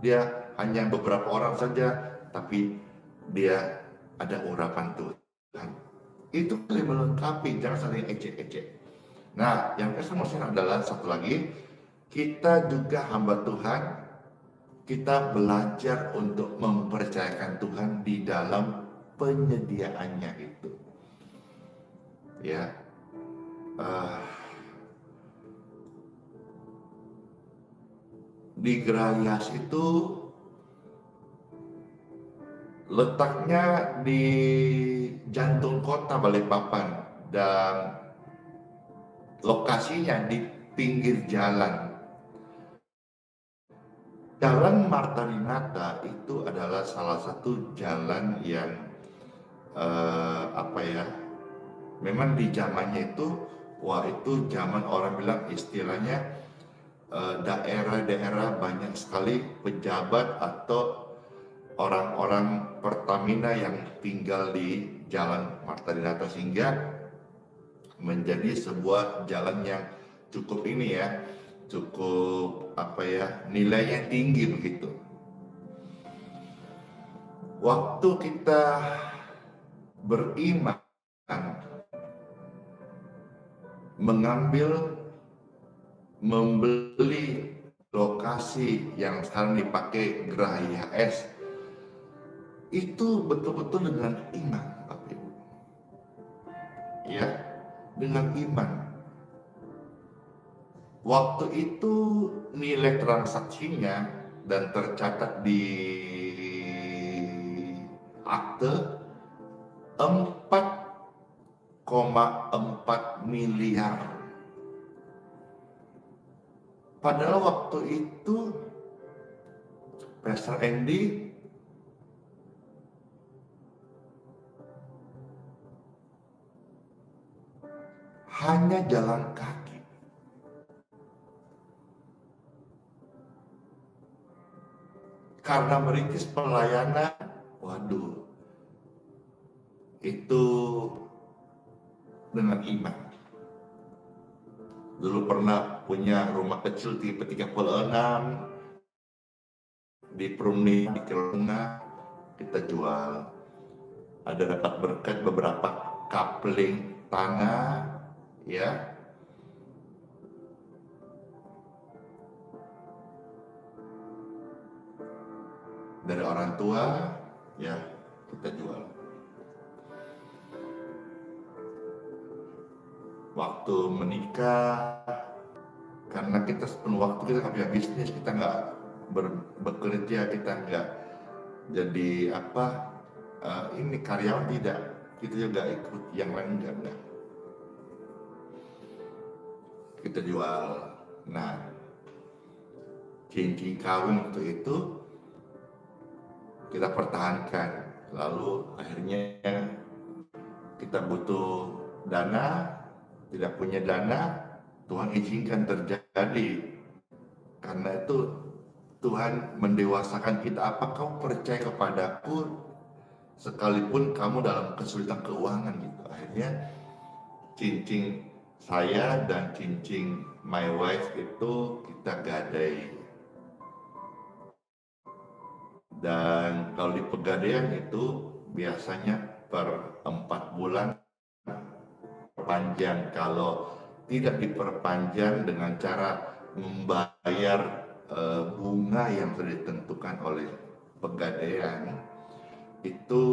dia hanya beberapa orang saja, tapi dia ada urapan Tuhan. Itu saling melengkapi, jangan saling ecek-ecek. Nah, yang kesempatan adalah satu lagi, kita juga hamba Tuhan, kita belajar untuk mempercayakan Tuhan di dalam penyediaannya itu, ya. Di Gerayas itu letaknya di jantung kota Balikpapan dan lokasinya di pinggir jalan. Jalan Marta Dinata itu adalah salah satu jalan yang memang di zamannya itu, itu zaman orang bilang istilahnya daerah-daerah banyak sekali pejabat atau orang-orang Pertamina yang tinggal di jalan Marta Dinata, sehingga menjadi sebuah jalan yang cukup cukup nilainya tinggi begitu. Waktu kita beriman, membeli lokasi yang sekarang dipakai Gerahia S, itu betul-betul dengan iman, Bapak Ibu, ya, dengan iman. Waktu itu nilai transaksinya dan tercatat di akte 4,4 miliar. Padahal waktu itu Pastor Andy hanya jalan kaki. Karena merintis pelayanan, itu dengan iman. Dulu pernah punya rumah kecil tipe 36 di Perumni, di Kelunga, kita jual. Ada dapat berkat beberapa kapling tanah, ya. Dari orang tua, ya, kita jual. Waktu menikah, karena kita sepenuh waktu kita nggak punya bisnis, kita nggak bekerja, kita nggak jadi ini karyawan, tidak, kita juga ikut yang lain enggak. Kita jual. Nah, cincin kawin waktu itu kita pertahankan. Lalu akhirnya kita butuh dana, tidak punya dana, Tuhan izinkan terjadi. Karena itu Tuhan mendewasakan kita. Apa kau percaya kepadaku sekalipun kamu dalam kesulitan keuangan gitu. Akhirnya cincin saya dan cincin my wife itu kita gadai. Dan kalau di pegadaian itu biasanya per 4 bulan panjang. Kalau tidak diperpanjang dengan cara membayar bunga yang sudah ditentukan oleh pegadaian, itu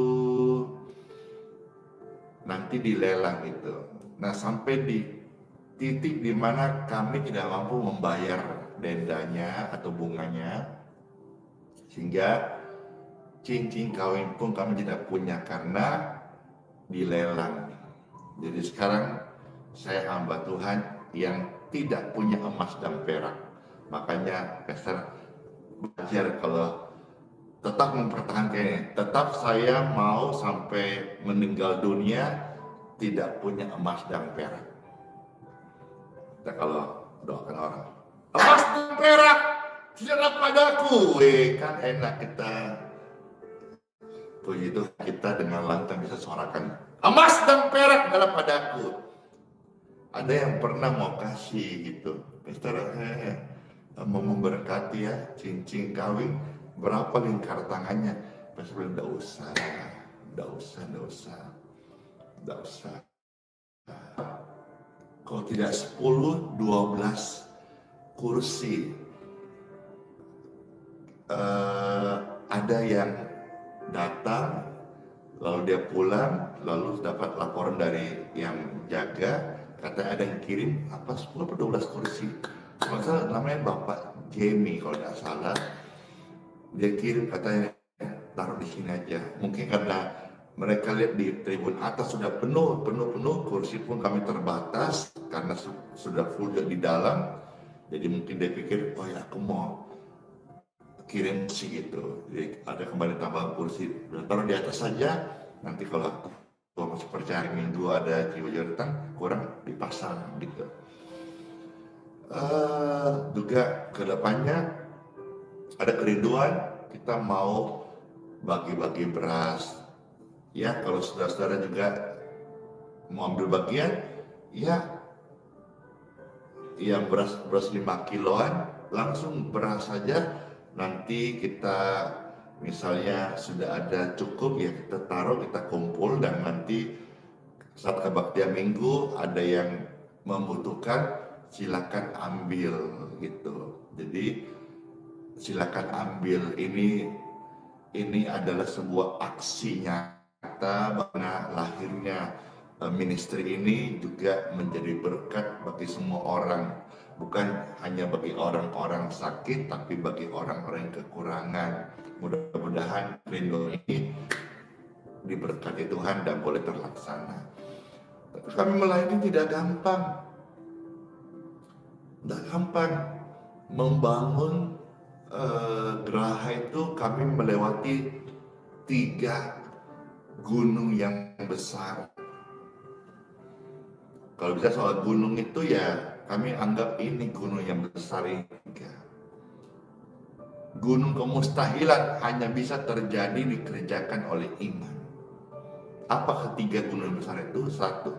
nanti dilelang gitu. Nah, sampai di titik di mana kami tidak mampu membayar dendanya atau bunganya, sehingga cincin kawin pun kami tidak punya karena dilelang. Jadi sekarang saya hamba Tuhan yang tidak punya emas dan perak. Makanya Pastor belajar kalau tetap mempertahankan, tetap saya mau sampai meninggal dunia tidak punya emas dan perak. Kita kalau doakan orang, emas dan perak tidaklah padaku, kan enak kita. Puji Tuhan kita dengan lantang bisa suarakan, emas dan perak adalah padaku. Ada yang pernah mau kasih gitu, Pastor mau memberkati ya cincin kawin, berapa lingkar tangannya? Pastor bilang, enggak usah. Kalau tidak 10-12 kursi, ada yang datang, lalu dia pulang, lalu dapat laporan dari yang jaga, katanya ada yang kirim 10-12 kursi. Masa namanya Bapak Jamie kalau tidak salah, dia kirim katanya taruh di sini aja. Mungkin karena mereka lihat di tribun atas sudah penuh, kursi pun kami terbatas karena sudah full di dalam. Jadi mungkin dia pikir, oh ya aku mau kirim kursi gitu. Jadi ada kembali tambahan kursi, taruh di atas saja. Nanti kalau masih percaya minggu ada jiwa-jiwa datang kurang dipasang gitu. Juga kedepannya ada kerinduan kita mau bagi-bagi beras. Ya kalau saudara-saudara juga mau ambil bagian, ya yang beras 5 kiloan langsung beras saja. Nanti kita misalnya sudah ada cukup ya kita taruh, kita kumpul, dan nanti saat kebaktian minggu ada yang membutuhkan silakan ambil gitu. Jadi silakan ambil, ini adalah sebuah aksi nyata bahwa lahirnya ministry ini juga menjadi berkat bagi semua orang, bukan hanya bagi orang-orang sakit tapi bagi orang-orang yang kekurangan. Mudah-mudahan rindu ini diberkati Tuhan dan boleh terlaksana. Tapi kami melayani tidak gampang. Tidak gampang membangun geraha itu. Kami melewati 3 gunung yang besar. Kalau bisa soal gunung itu ya kami anggap ini gunung yang besar ini. Gunung kemustahilan hanya bisa terjadi dikerjakan oleh iman. Apa 3 gunung besar itu? 1.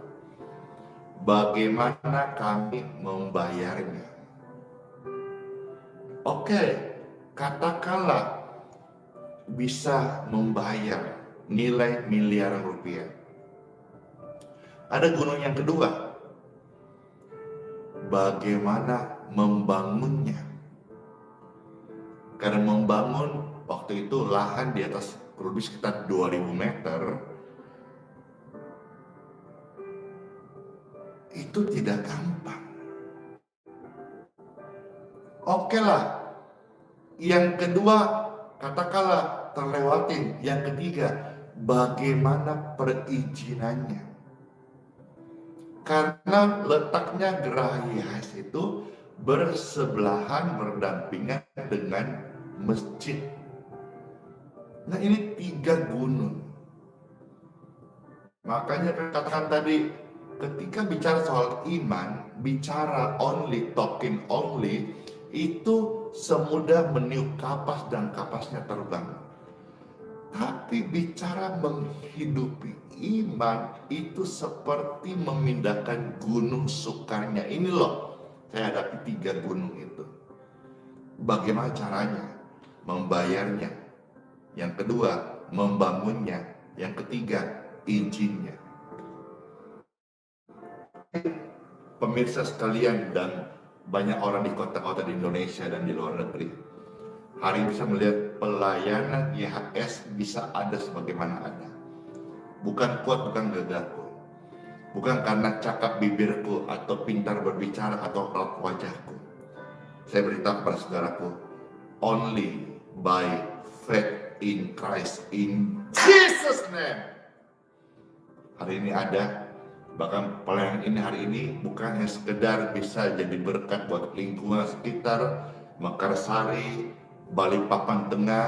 Bagaimana kami membayarnya? Oke, katakanlah bisa membayar nilai miliaran rupiah. Ada gunung yang kedua, bagaimana membangunnya? Karena membangun waktu itu lahan di atas kurang lebih sekitar 2000 meter, itu tidak gampang. Oke lah, yang kedua katakanlah terlewatin. Yang ketiga, bagaimana perizinannya? Karena letaknya Geraha IHS itu bersebelahan, berdampingan dengan masjid. Nah ini 3 gunung. Makanya katakan tadi, ketika bicara soal iman, bicara only, talking only, itu semudah meniup kapas dan kapasnya terbang. Tapi bicara menghidupi iman itu seperti memindahkan gunung sukarnya. Ini loh, saya hadapi 3 gunung itu. Bagaimana caranya? Membayarnya. Yang kedua, membangunnya. Yang ketiga, izinnya. Pemirsa sekalian dan banyak orang di kota-kota di Indonesia dan di luar negeri, hari ini bisa melihat pelayanan YHS bisa ada sebagaimana ada. Bukan kuat, bukan gagahku, bukan karena cakap bibirku atau pintar berbicara atau raut wajahku. Saya beritahu kepada saudaraku, only by faith in Christ, in Jesus name. Hari ini ada, bahkan pelayanan ini hari ini bukan hanya sekedar bisa jadi berkat buat lingkungan sekitar Mekarsari, Balikpapan Tengah,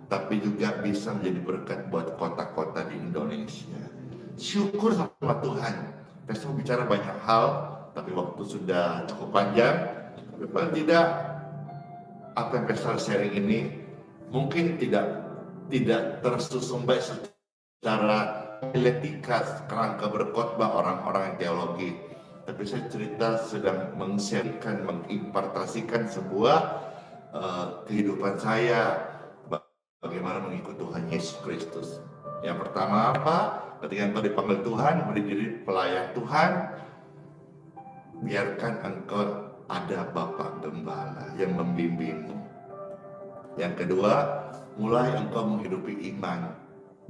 tapi juga bisa menjadi berkat buat kota-kota di Indonesia. Syukur sama Tuhan. Saya mau bicara banyak hal, tapi waktu sudah cukup panjang. Tapi paling tidak, apa yang saya sharing ini mungkin tidak tersusun baik secara dialektika kerangka berkhotbah orang-orang yang teologi. Tapi saya cerita sedang meng-sharekan, mengimpartasikan sebuah kehidupan saya, bagaimana mengikut Tuhan Yesus Kristus. Yang pertama apa? Ketika engkau dipanggil Tuhan, menjadi pelayan Tuhan, biarkan engkau ada Bapak Gembala yang membimbingmu. Yang kedua, mulai engkau menghidupi iman.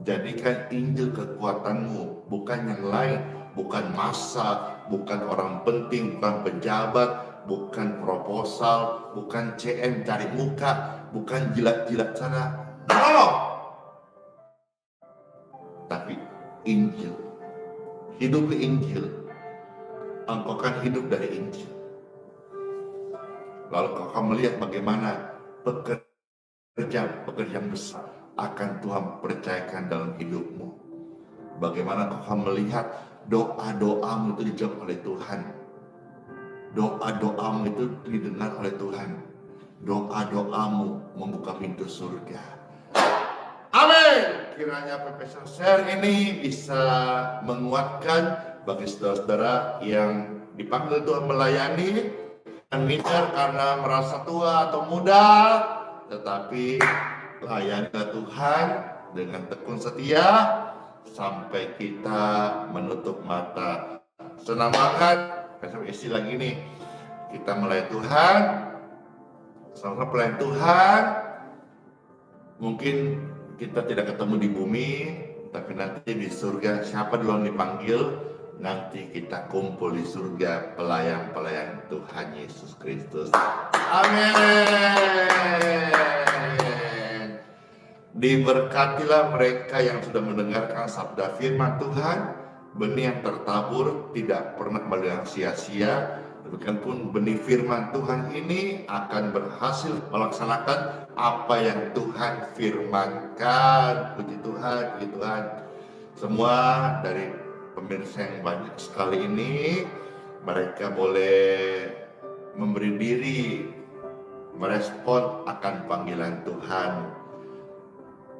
Jadikan Injil kekuatanmu, bukan yang lain, bukan massa, bukan orang penting, bukan pejabat, bukan proposal, bukan CM cari muka, bukan jilat-jilat sana. No! Tapi Injil. Hidupi Injil. Engkau akan hidup dari Injil. Lalu kau akan melihat bagaimana pekerjaan besar akan Tuhan percayakan dalam hidupmu. Bagaimana kau akan melihat doa-doamu itu dijawab oleh Tuhan. Doa-doamu itu didengar oleh Tuhan. Doa-doamu membuka pintu surga. Amin. Kiranya Profesor Share ini bisa menguatkan bagi saudara-saudara yang dipanggil Tuhan melayani, dan minder karena merasa tua atau muda, tetapi layanilah Tuhan dengan tekun setia sampai kita menutup mata. Senang banget, besok isi lagi nih, kita melayani Tuhan, sama-sama pelayan Tuhan. Mungkin kita tidak ketemu di bumi, tapi nanti di surga siapa duluan dipanggil, nanti kita kumpul di surga pelayan-pelayan Tuhan Yesus Kristus. Amin. Diberkatilah mereka yang sudah mendengarkan sabda firman Tuhan. Benih yang tertabur tidak pernah kembali sia-sia. Demikian pun benih firman Tuhan ini akan berhasil melaksanakan apa yang Tuhan firmankan. Puji Tuhan, puji Tuhan. Semua dari pemirsa yang banyak sekali ini, mereka boleh memberi diri, merespon akan panggilan Tuhan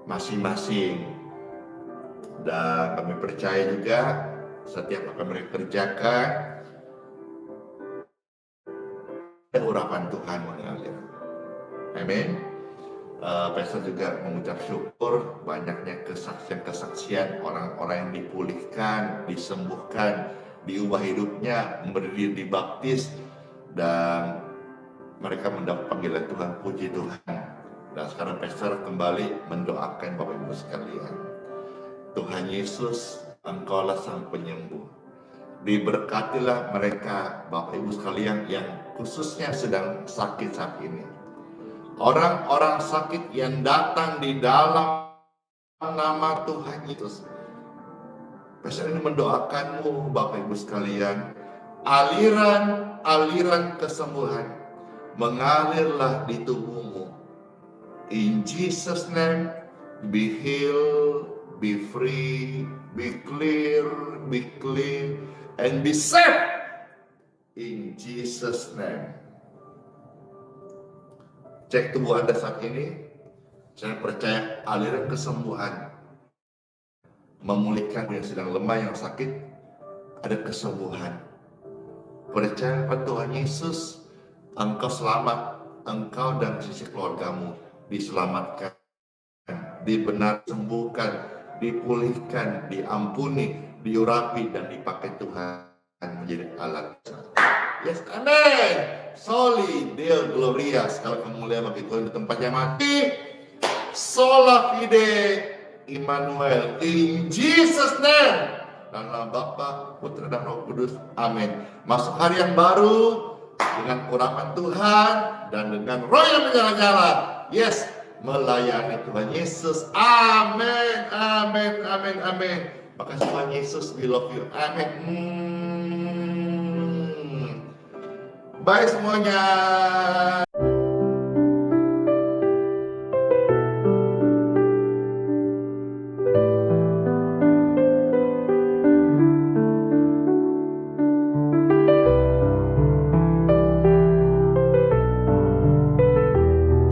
masing-masing. Dan kami percaya juga setiap apa yang mereka kerjakan, urapan Tuhan mengalir. Amin. Pastor juga mengucap syukur banyaknya kesaksian-kesaksian orang-orang yang dipulihkan, disembuhkan, diubah hidupnya, memberi diri dibaptis, dan mereka mendapat panggilan Tuhan. Puji Tuhan. Dan sekarang Pastor kembali mendoakan Bapak Ibu sekalian. Tuhan Yesus, Engkaulah Sang Penyembuh. Diberkatilah mereka Bapak Ibu sekalian yang khususnya sedang sakit saat ini. Orang-orang sakit yang datang di dalam nama Tuhan Yesus. Pastor ini mendoakanmu Bapak Ibu sekalian. Aliran kesembuhan mengalirlah di tubuhmu. In Jesus name, be healed, be free, be clear, be clean, and be safe. In Jesus name. Cek tubuh Anda saat ini. Saya percaya aliran kesembuhan memulihkan yang sedang lemah, yang sakit, ada kesembuhan. Percaya pada Tuhan Yesus, engkau selamat, engkau dan sisi keluargamu diselamatkan, dibenar, sembuhkan, dipulihkan, diampuni, diurapi, dan dipakai Tuhan menjadi alat. Yes, amen. Soli Deo Gloria, segala kemuliaan bagi Tuhan di tempatnya mati. Sola fide Immanuel, in Jesus name. Dan nama Bapa, Putra dan Roh Kudus, amin. Masuk hari yang baru dengan urapan Tuhan dan dengan roh yang menyala-nyala. Yes, melayani Tuhan Yesus. Amin, amin, amin, amin. Makasih Tuhan Yesus, we love you. Amin. Bye semuanya.